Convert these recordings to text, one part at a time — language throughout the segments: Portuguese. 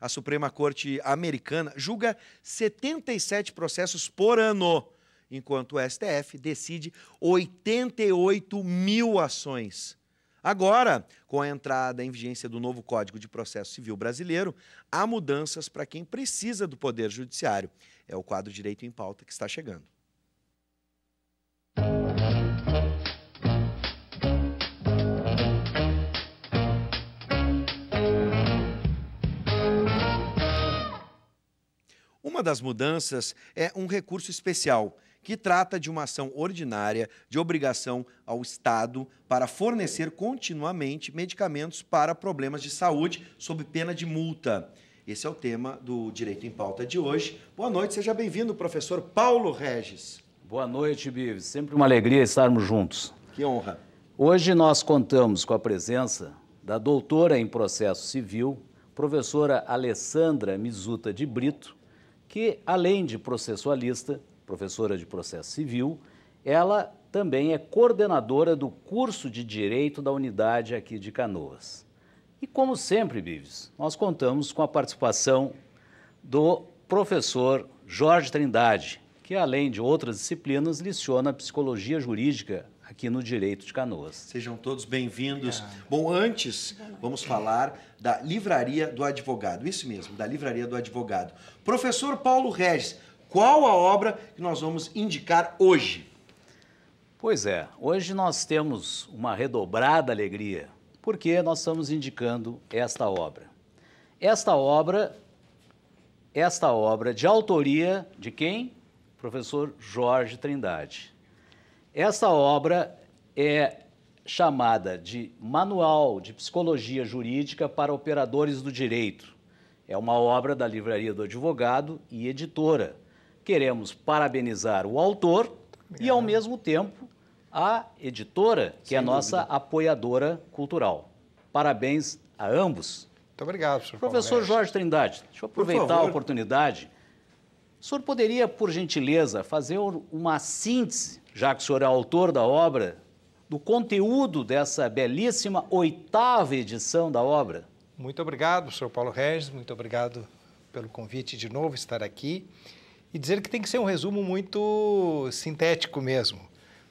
A Suprema Corte americana julga 77 processos por ano, enquanto o STF decide 88 mil ações. Agora, com a entrada em vigência do novo Código de Processo Civil brasileiro, há mudanças para quem precisa do Poder Judiciário. É o quadro Direito em Pauta que está chegando. Uma das mudanças é um recurso especial, que trata de uma ação ordinária de obrigação ao Estado para fornecer continuamente medicamentos para problemas de saúde, sob pena de multa. Esse é o tema do Direito em Pauta de hoje. Boa noite, seja bem-vindo, professor Paulo Regis. Boa noite, Bives. Sempre uma alegria estarmos juntos. Que honra. Hoje nós contamos com a presença da doutora em processo civil, professora Alessandra Mizuta de Brito, que, além de processualista, professora de processo civil, ela também é coordenadora do curso de Direito da unidade aqui de Canoas. E como sempre, Bives, nós contamos com a participação do professor Jorge Trindade, que além de outras disciplinas, leciona psicologia jurídica aqui no Direito de Canoas. Sejam todos bem-vindos. Bom, antes vamos falar da Livraria do Advogado. Isso mesmo, da Livraria do Advogado. Professor Paulo Regis, qual a obra que nós vamos indicar hoje? Pois é, hoje nós temos uma redobrada alegria, porque nós estamos indicando esta obra. Esta obra de autoria de quem? Professor Jorge Trindade. Esta obra é chamada de Manual de Psicologia Jurídica para Operadores do Direito. É uma obra da Livraria do Advogado e editora. Queremos parabenizar o autor e, ao mesmo tempo, a editora, que é a nossa apoiadora cultural. Parabéns a ambos. Muito obrigado, professor Paulo. Professor Jorge Trindade, deixa eu aproveitar a oportunidade. O senhor poderia, por gentileza, fazer uma síntese, já que o senhor é autor da obra, do conteúdo dessa belíssima 8ª edição da obra? Muito obrigado, professor Paulo Regis, muito obrigado pelo convite de novo estar aqui. E dizer que tem que ser um resumo muito sintético mesmo,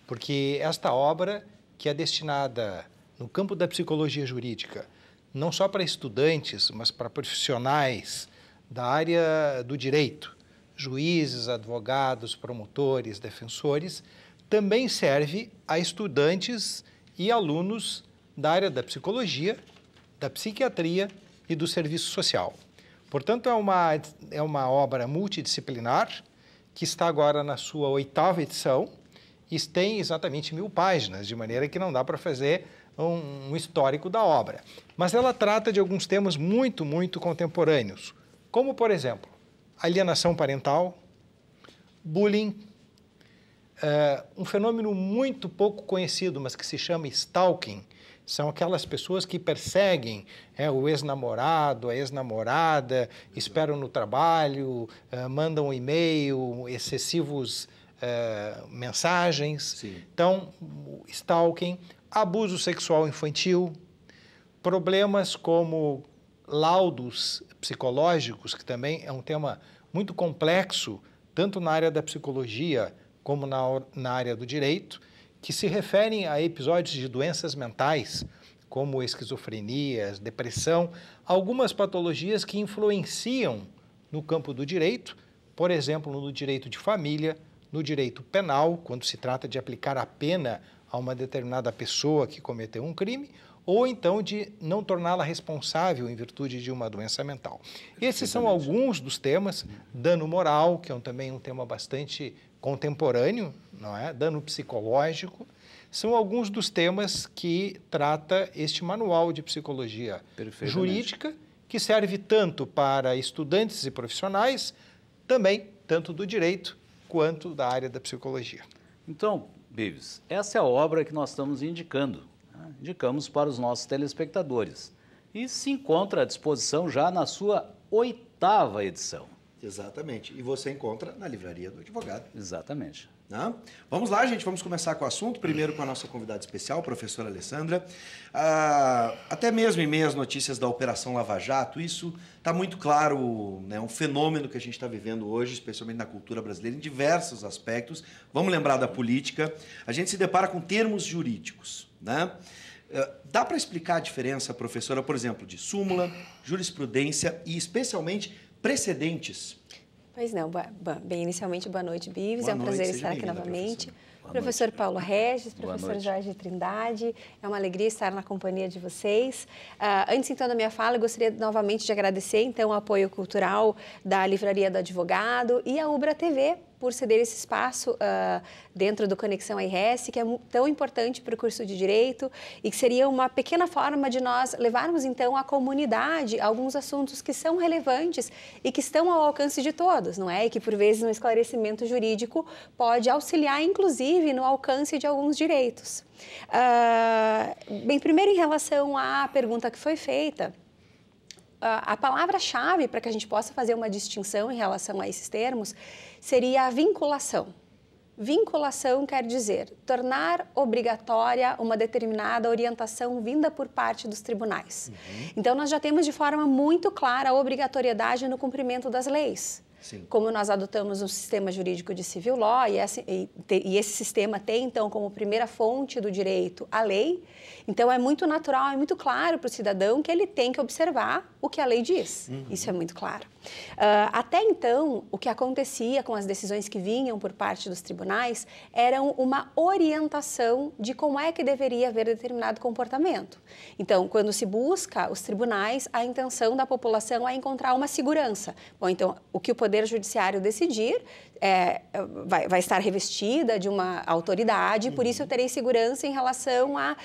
porque esta obra, que é destinada no campo da psicologia jurídica, não só para estudantes, mas para profissionais da área do direito, juízes, advogados, promotores, defensores, também serve a estudantes e alunos da área da psicologia, da psiquiatria e do serviço social. Portanto, é uma obra multidisciplinar que está agora na sua 8ª edição e tem exatamente 1000 páginas, de maneira que não dá para fazer um histórico da obra. Mas ela trata de alguns temas muito, muito contemporâneos, como, por exemplo, alienação parental, bullying, um fenômeno muito pouco conhecido, mas que se chama stalking. São aquelas pessoas que perseguem o ex-namorado, a ex-namorada, esperam no trabalho, mandam um e-mail, excessivos mensagens. Sim. Então, stalking, abuso sexual infantil, problemas como laudos psicológicos, que também é um tema muito complexo, tanto na área da psicologia como na área do direito, que se referem a episódios de doenças mentais, como esquizofrenia, depressão, algumas patologias que influenciam no campo do direito, por exemplo, no direito de família, no direito penal, quando se trata de aplicar a pena a uma determinada pessoa que cometeu um crime, ou então de não torná-la responsável em virtude de uma doença mental. Esses são alguns dos temas. Dano moral, que é também um tema bastante contemporâneo, não é? Dano psicológico, são alguns dos temas que trata este manual de psicologia jurídica, que serve tanto para estudantes e profissionais, também tanto do direito quanto da área da psicologia. Então, Bives, essa é a obra que nós estamos indicando. Indicamos para os nossos telespectadores. E se encontra à disposição já na sua 8ª edição. Exatamente. E você encontra na Livraria do Advogado. Exatamente. Né? Vamos lá, gente, vamos começar com o assunto. Primeiro com a nossa convidada especial, a professora Alessandra. Até mesmo em meio às notícias da Operação Lava Jato, isso está muito claro, né, um fenômeno que a gente está vivendo hoje, especialmente na cultura brasileira, em diversos aspectos. Vamos lembrar da política. A gente se depara com termos jurídicos, né? Dá para explicar a diferença, professora, por exemplo, de súmula, jurisprudência e, especialmente, precedentes? Pois não. Bem, inicialmente, boa noite, Bives. É um prazer estar aqui novamente. Professor Paulo Regis, professor Jorge Trindade, é uma alegria estar na companhia de vocês. Antes, então, da minha fala, eu gostaria novamente de agradecer, então, o apoio cultural da Livraria do Advogado e a Ubra TV, por ceder esse espaço dentro do Conexão RS, que é tão importante para o curso de Direito e que seria uma pequena forma de nós levarmos, então, à comunidade alguns assuntos que são relevantes e que estão ao alcance de todos, não é? E que, por vezes, no esclarecimento jurídico pode auxiliar, inclusive, no alcance de alguns direitos. Bem, primeiro, em relação à pergunta que foi feita, a palavra-chave para que a gente possa fazer uma distinção em relação a esses termos seria a vinculação. Vinculação quer dizer tornar obrigatória uma determinada orientação vinda por parte dos tribunais. Então, nós já temos de forma muito clara a obrigatoriedade no cumprimento das leis. Sim. Como nós adotamos um sistema jurídico de civil law, e esse sistema tem, então, como primeira fonte do direito a lei, então é muito natural, é muito claro para o cidadão que ele tem que observar o que a lei diz. Isso é muito claro. Até então, o que acontecia com as decisões que vinham por parte dos tribunais eram uma orientação de como é que deveria haver determinado comportamento. Então, quando se busca os tribunais, a intenção da população é encontrar uma segurança. Bom, então, o que o Poder Judiciário decidir vai estar revestida de uma autoridade, por isso eu terei segurança em relação a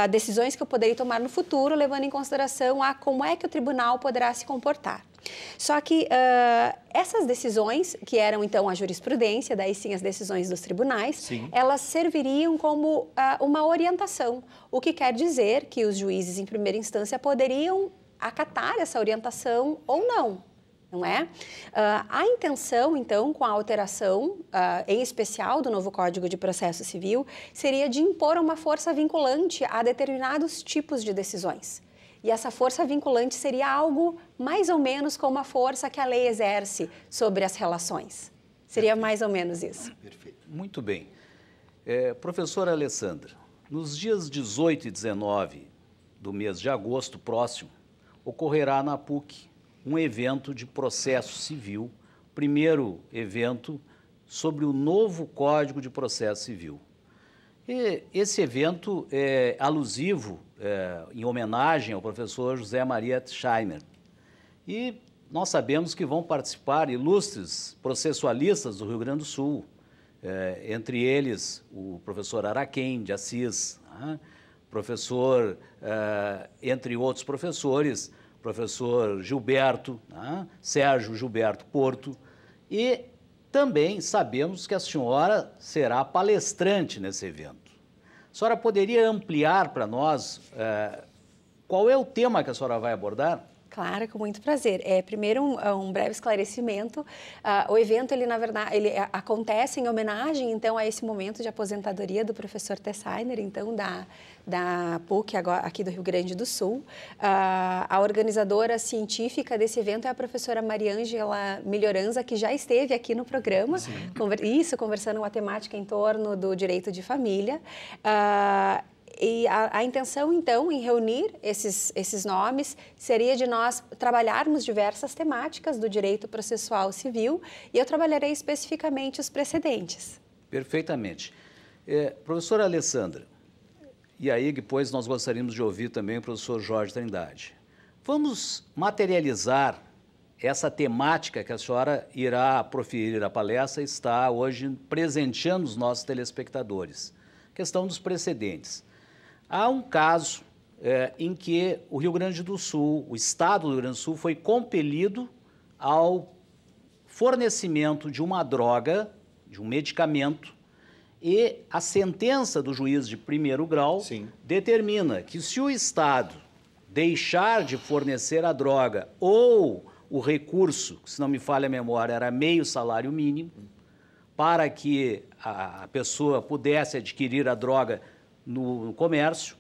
decisões que eu poderei tomar no futuro, levando em consideração a como é que o tribunal poderá se comportar. Só que essas decisões, que eram então a jurisprudência, daí sim as decisões dos tribunais, sim, elas serviriam como uma orientação, o que quer dizer que os juízes em primeira instância poderiam acatar essa orientação ou não. Não é? A intenção, então, com a alteração, em especial do novo Código de Processo Civil, seria de impor uma força vinculante a determinados tipos de decisões. E essa força vinculante seria algo mais ou menos como a força que a lei exerce sobre as relações. Seria mais ou menos isso. Perfeito. Muito bem. Professora Alessandra, nos dias 18 e 19 do mês de agosto próximo, ocorrerá na PUC um evento de processo civil, primeiro evento sobre o novo Código de Processo Civil. E esse evento é alusivo, em homenagem ao professor José Maria Scheimer. E nós sabemos que vão participar ilustres processualistas do Rio Grande do Sul, entre eles o professor Araquém de Assis, professor, entre outros professores, professor Gilberto, Sérgio Gilberto Porto, e também sabemos que a senhora será palestrante nesse evento. A senhora poderia ampliar para nós qual é o tema que a senhora vai abordar? Claro, com muito prazer. Primeiro, um breve esclarecimento. O evento, ele, na verdade, ele acontece em homenagem, então, a esse momento de aposentadoria do professor Tessainer, então, da PUC, agora, aqui do Rio Grande do Sul. A organizadora científica desse evento é a professora Mariângela Melhoranza, que já esteve aqui no programa, conversando uma temática em torno do direito de família. E a intenção, então, em reunir esses nomes, seria de nós trabalharmos diversas temáticas do direito processual civil, e eu trabalharei especificamente os precedentes. Perfeitamente. Professora Alessandra, e aí depois nós gostaríamos de ouvir também o professor Jorge Trindade. Vamos materializar essa temática que a senhora irá proferir a palestra e está hoje presenteando os nossos telespectadores. Questão dos precedentes. Há um caso em que o Rio Grande do Sul, o Estado do Rio Grande do Sul, foi compelido ao fornecimento de uma droga, de um medicamento, e a sentença do juiz de primeiro grau determina que se o Estado deixar de fornecer a droga ou o recurso, se não me falha a memória, era meio salário mínimo, para que a pessoa pudesse adquirir a droga no comércio,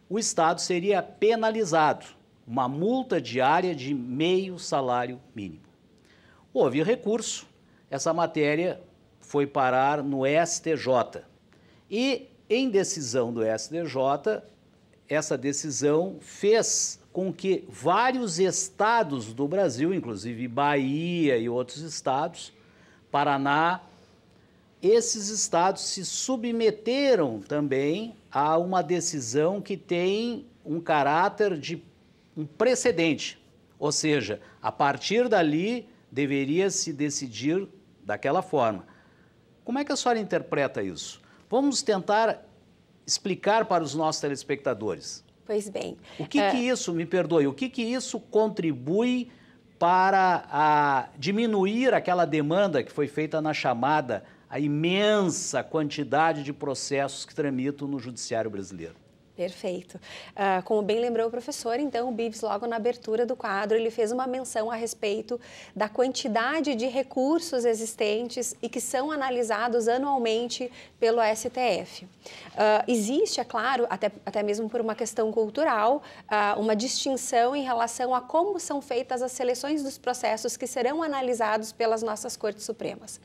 o Estado seria penalizado, uma multa diária de meio salário mínimo. Houve recurso, essa matéria foi parar no STJ. E, em decisão do STJ, essa decisão fez com que vários estados do Brasil, inclusive Bahia e outros estados, Paraná, esses estados se submeteram também a uma decisão que tem um caráter de um precedente, ou seja, a partir dali deveria se decidir daquela forma. Como é que a senhora interpreta isso? Vamos tentar explicar para os nossos telespectadores. Pois bem. O que isso, me perdoe, o que isso contribui para diminuir aquela demanda que foi feita na chamada, a imensa quantidade de processos que tramitam no judiciário brasileiro? Perfeito. Como bem lembrou o professor, então, o Bibs, logo na abertura do quadro, ele fez uma menção a respeito da quantidade de recursos existentes e que são analisados anualmente pelo STF. Existe, é claro, até mesmo por uma questão cultural, uma distinção em relação a como são feitas as seleções dos processos que serão analisados pelas nossas Cortes Supremas.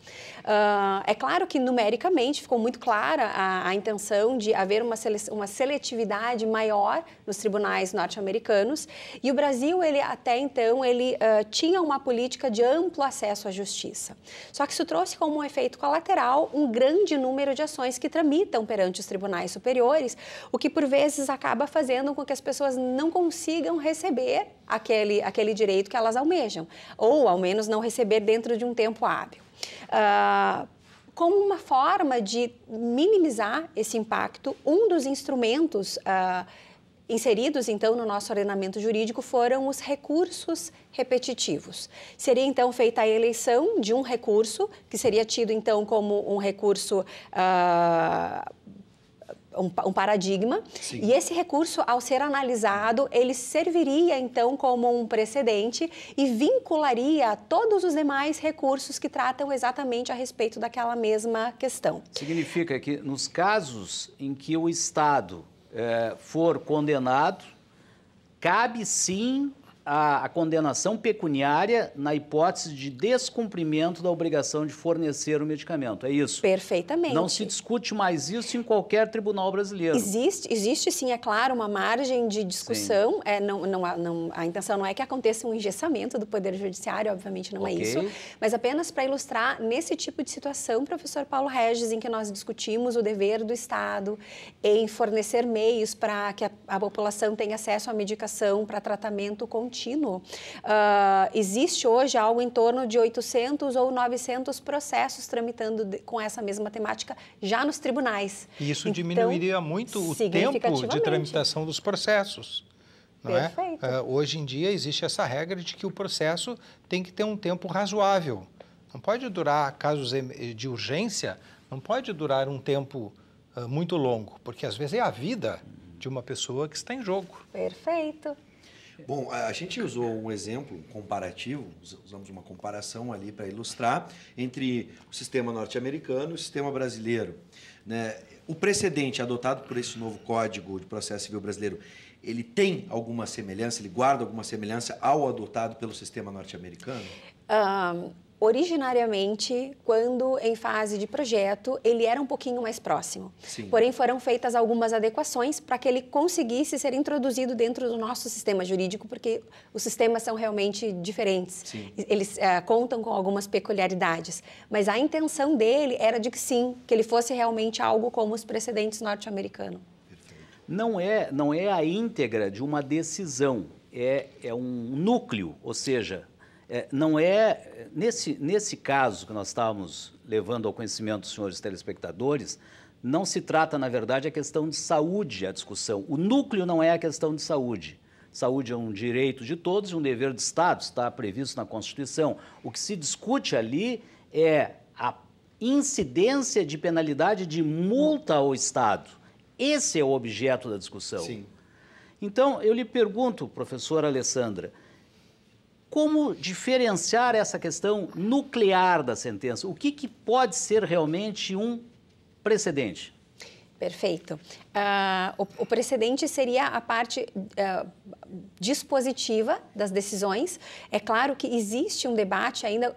É claro que, numericamente, ficou muito clara a intenção de haver uma seletividade maior nos tribunais norte-americanos, e o Brasil, ele até então, tinha uma política de amplo acesso à justiça. Só que isso trouxe como um efeito colateral um grande número de ações que tramitam perante os tribunais superiores, o que por vezes acaba fazendo com que as pessoas não consigam receber aquele direito que elas almejam, ou ao menos não receber dentro de um tempo hábil. Como uma forma de minimizar esse impacto, um dos instrumentos inseridos, então, no nosso ordenamento jurídico foram os recursos repetitivos. Seria, então, feita a eleição de um recurso, que seria tido, então, como um recurso um paradigma. Sim. E esse recurso, ao ser analisado, ele serviria, então, como um precedente e vincularia todos os demais recursos que tratam exatamente a respeito daquela mesma questão. Significa que, nos casos em que o Estado for condenado, cabe, sim, a condenação pecuniária na hipótese de descumprimento da obrigação de fornecer o medicamento, é isso? Perfeitamente. Não se discute mais isso em qualquer tribunal brasileiro. Existe sim, é claro, uma margem de discussão. A intenção não é que aconteça um engessamento do Poder Judiciário, obviamente não é isso, mas apenas para ilustrar nesse tipo de situação, professor Paulo Regis, em que nós discutimos o dever do Estado em fornecer meios para que a população tenha acesso à medicação para tratamento contínuo. Existe hoje algo em torno de 800 ou 900 processos tramitando com essa mesma temática já nos tribunais. E isso diminuiria muito o tempo de tramitação dos processos. Não é? Hoje em dia existe essa regra de que o processo tem que ter um tempo razoável. Não pode durar, casos de urgência, não pode durar um tempo muito longo, porque às vezes é a vida de uma pessoa que está em jogo. Perfeito. Bom, a gente usou um exemplo comparativo, usamos uma comparação ali para ilustrar entre o sistema norte-americano e o sistema brasileiro, né? O precedente adotado por esse novo Código de Processo Civil brasileiro, ele tem alguma semelhança, ele guarda alguma semelhança ao adotado pelo sistema norte-americano? Originariamente, quando em fase de projeto, ele era um pouquinho mais próximo. Sim. Porém, foram feitas algumas adequações para que ele conseguisse ser introduzido dentro do nosso sistema jurídico, porque os sistemas são realmente diferentes. Sim. Eles contam com algumas peculiaridades. Mas a intenção dele era de que sim, que ele fosse realmente algo como os precedentes norte-americanos. Não é a íntegra de uma decisão, é um núcleo, ou seja, não é, nesse caso que nós estávamos levando ao conhecimento dos senhores telespectadores, não se trata, na verdade, a questão de saúde, a discussão. O núcleo não é a questão de saúde. Saúde é um direito de todos e um dever do Estado, está previsto na Constituição. O que se discute ali é a incidência de penalidade de multa ao Estado. Esse é o objeto da discussão. Sim. Então, eu lhe pergunto, professora Alessandra, como diferenciar essa questão nuclear da sentença? O que pode ser realmente um precedente? Perfeito. O precedente seria a parte dispositiva das decisões. É claro que existe um debate ainda,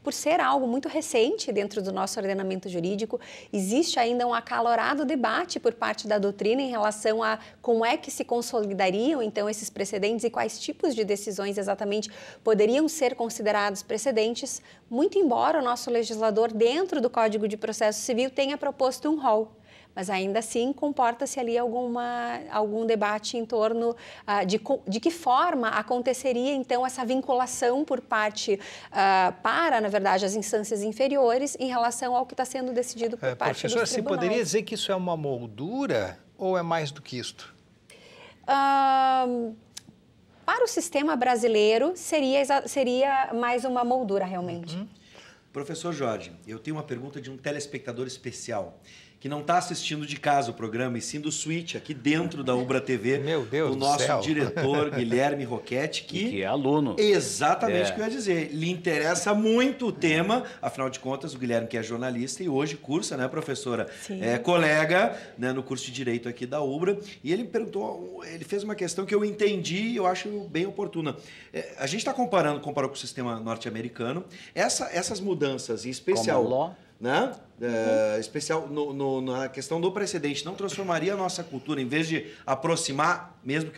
por ser algo muito recente dentro do nosso ordenamento jurídico, existe ainda um acalorado debate por parte da doutrina em relação a como é que se consolidariam, então, esses precedentes e quais tipos de decisões exatamente poderiam ser considerados precedentes, muito embora o nosso legislador, dentro do Código de Processo Civil, tenha proposto um rol. Mas ainda assim comporta-se ali algum debate em torno de que forma aconteceria então essa vinculação por parte para, na verdade, as instâncias inferiores em relação ao que está sendo decidido por parte dos tribunais. Professora, você poderia dizer que isso é uma moldura ou é mais do que isto? Para o sistema brasileiro seria mais uma moldura realmente. Professor Jorge, eu tenho uma pergunta de um telespectador especial que não está assistindo de casa o programa, e sim do Switch, aqui dentro da Ubra TV. Meu Deus o nosso diretor, Guilherme Roquetti, que é aluno. Exatamente o que eu ia dizer. Lhe interessa muito o tema, afinal de contas, o Guilherme que é jornalista e hoje cursa, né, professora? Sim. É colega, né, no curso de Direito aqui da Ubra, e ele perguntou, ele fez uma questão que eu entendi e eu acho bem oportuna. A gente está comparou com o sistema norte-americano, essas mudanças, em especial... Common law. Né? Especial na questão do precedente, não transformaria a nossa cultura, em vez de aproximar, mesmo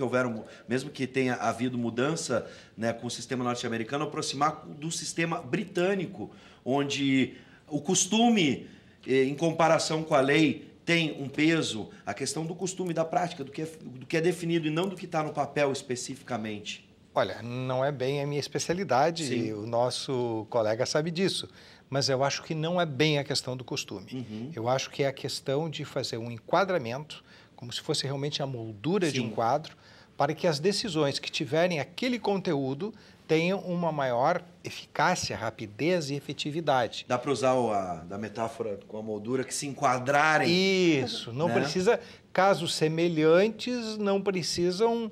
que tenha havido mudança, né, com o sistema norte-americano, aproximar do sistema britânico, onde o costume, em comparação com a lei, tem um peso, a questão do costume, da prática, do que é definido e não do que está no papel especificamente. Olha, não é bem a minha especialidade, Sim. e o nosso colega sabe disso, mas eu acho que não é bem a questão do costume. Eu acho que é a questão de fazer um enquadramento, como se fosse realmente a moldura de um quadro, para que as decisões que tiverem aquele conteúdo tenham uma maior eficácia, rapidez e efetividade. Dá para usar da metáfora com a moldura, que se enquadrarem. Isso, não precisa, casos semelhantes não precisam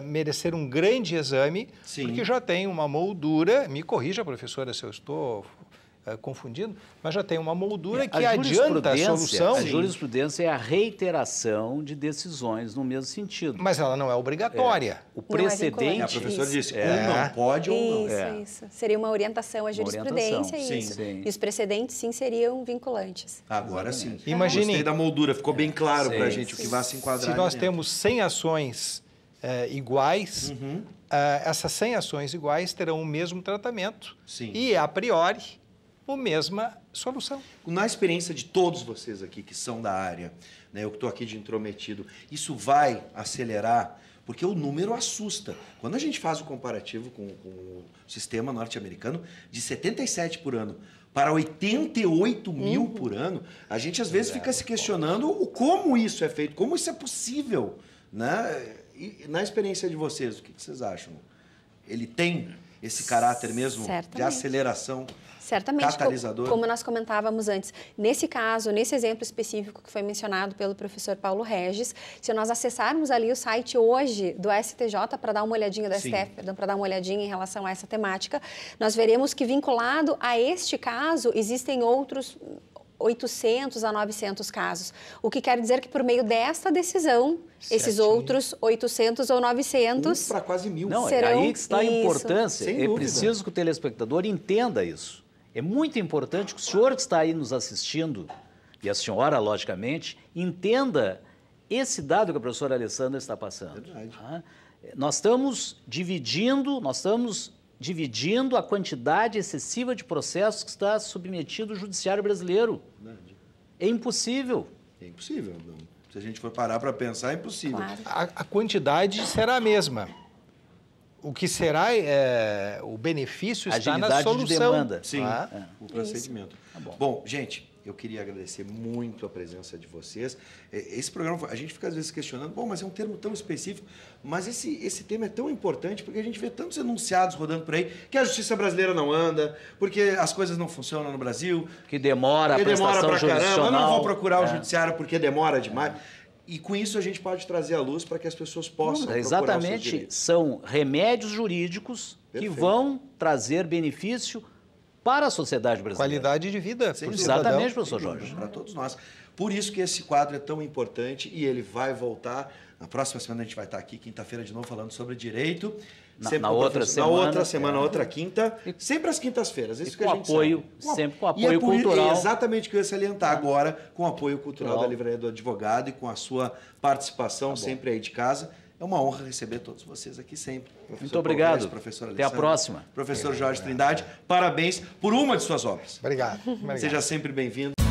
merecer um grande exame, porque já tem uma moldura, me corrija, professora, se eu estou confundindo, mas já tem uma moldura que adianta a solução. A jurisprudência é a reiteração de decisões no mesmo sentido. Mas ela não é obrigatória. O precedente... A professora disse, não pode ou não. Isso. Seria uma orientação à jurisprudência e os precedentes, sim, seriam vinculantes. Agora sim. Imagine, gostei da moldura, ficou bem claro para a gente o que vai se enquadrar. Se nós temos 100 ações iguais, essas 100 ações iguais terão o mesmo tratamento e, a priori, a mesma solução. Na experiência de todos vocês aqui que são da área, né, eu que estou aqui de intrometido, isso vai acelerar, porque o número assusta. Quando a gente faz o comparativo com o sistema norte-americano, de 77 por ano para 88 mil por ano, a gente às vezes fica se questionando como isso é feito, como isso é possível. Né? E, na experiência de vocês, o que vocês acham? Ele tem esse caráter mesmo de aceleração? Certamente, catalisador. Como nós comentávamos antes. Nesse caso, nesse exemplo específico que foi mencionado pelo professor Paulo Regis, se nós acessarmos ali o site hoje do STJ para dar uma olhadinha, do STF, perdão, para dar uma olhadinha em relação a essa temática, nós veremos que vinculado a este caso existem outros 800 a 900 casos. O que quer dizer que por meio desta decisão, esses outros 800 ou 900... para quase 1000. Não, serão... aí que está a importância. Sem é dúvida. Preciso que o telespectador entenda isso. É muito importante que o senhor que está aí nos assistindo, e a senhora, logicamente, entenda esse dado que a professora Alessandra está passando. Verdade. Nós estamos dividindo a quantidade excessiva de processos que está submetido ao judiciário brasileiro. Verdade. É impossível. É impossível. Se a gente for parar para pensar, é impossível. Claro. A quantidade será a mesma. O que será o benefício está na solução. De demanda. Sim, o procedimento. Tá bom, gente, eu queria agradecer muito a presença de vocês. Esse programa, a gente fica às vezes questionando, mas é um termo tão específico, mas esse tema é tão importante porque a gente vê tantos enunciados rodando por aí que a justiça brasileira não anda, porque as coisas não funcionam no Brasil. Que demora a prestação pra jurisdicional. caramba, eu não vou procurar o judiciário porque demora demais. E com isso a gente pode trazer à luz para que as pessoas possam procurar os seus exatamente, direitos. são remédios jurídicos que vão trazer benefício para a sociedade brasileira. Qualidade de vida. Exatamente, professor Jorge. Para todos nós. Por isso que esse quadro é tão importante e ele vai voltar. Na próxima semana a gente vai estar aqui, quinta-feira, de novo, falando sobre direito. Na outra semana, outra quinta. Sempre às quintas-feiras. Isso que a gente apoio, sabe. sempre com apoio cultural. É exatamente o que eu ia salientar agora, com o apoio cultural da Livraria do Advogado e com a sua participação sempre aí de casa. É uma honra receber todos vocês aqui sempre. Muito obrigado. Professor Até a próxima. Professor Jorge Trindade, parabéns por uma de suas obras. Obrigado. Seja sempre bem-vindo.